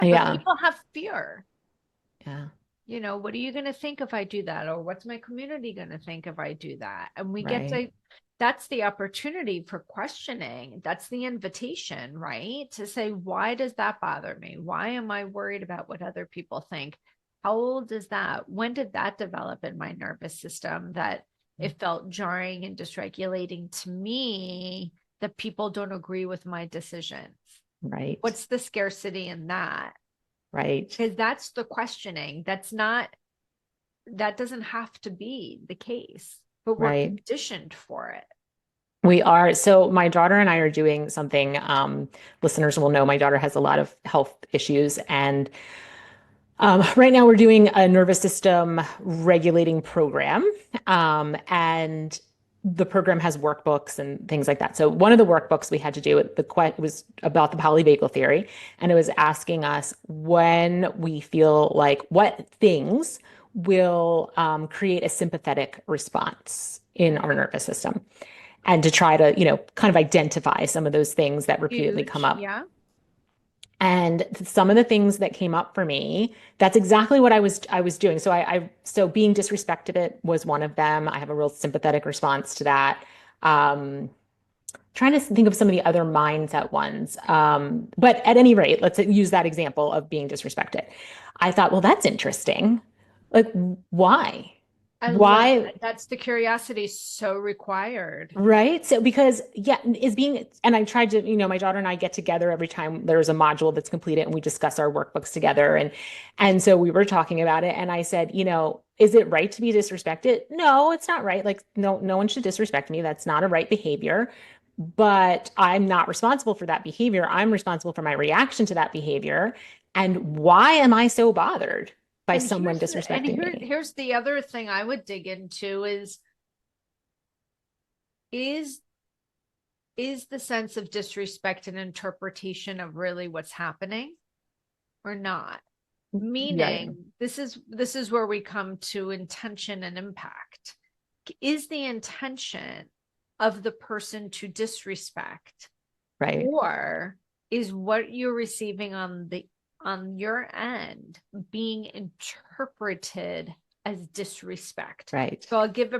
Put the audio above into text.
But Yeah. people have fear. Yeah. What are you going to think if I do that? Or what's my community going to think if I do that? And we get Right. to, that's the opportunity for questioning. That's the invitation, right? To say, why does that bother me? Why am I worried about what other people think? How old is that? When did that develop in my nervous system that it felt jarring and dysregulating to me that people don't agree with my decisions? Right. What's the scarcity in that? Right. Because that's the questioning. That doesn't have to be the case, but we're Right. conditioned for it. We are. So my daughter and I are doing something, listeners will know my daughter has a lot of health issues. And right now we're doing a nervous system regulating program. And the program has workbooks and things like that. So one of the workbooks we had to do, it was about the polyvagal theory. And it was asking us when we feel like what things will create a sympathetic response in our nervous system, and to try to, kind of identify some of those things that repeatedly come Huge. up. Yeah. And some of the things that came up for me, that's exactly what I was doing. So being disrespected it was one of them. I have a real sympathetic response to that. Trying to think of some of the other mindset ones. But at any rate, let's use that example of being disrespected. I thought, well, that's interesting. Like, why? I love Why? that. That's the curiosity so required. Right. So because yeah, and I tried to, my daughter and I get together every time there's a module that's completed and we discuss our workbooks together. And so we were talking about it and I said, is it right to be disrespected? No, it's not right. Like no one should disrespect me. That's not a right behavior. But I'm not responsible for that behavior. I'm responsible for my reaction to that behavior. And why am I so bothered by And someone disrespecting me? here's the other thing I would dig into is is the sense of disrespect an interpretation of really what's happening or not? Right. Meaning, this is where we come to intention and impact. Is the intention of the person to disrespect, Right. or is what you're receiving on your end being interpreted as disrespect? Right. So I'll give a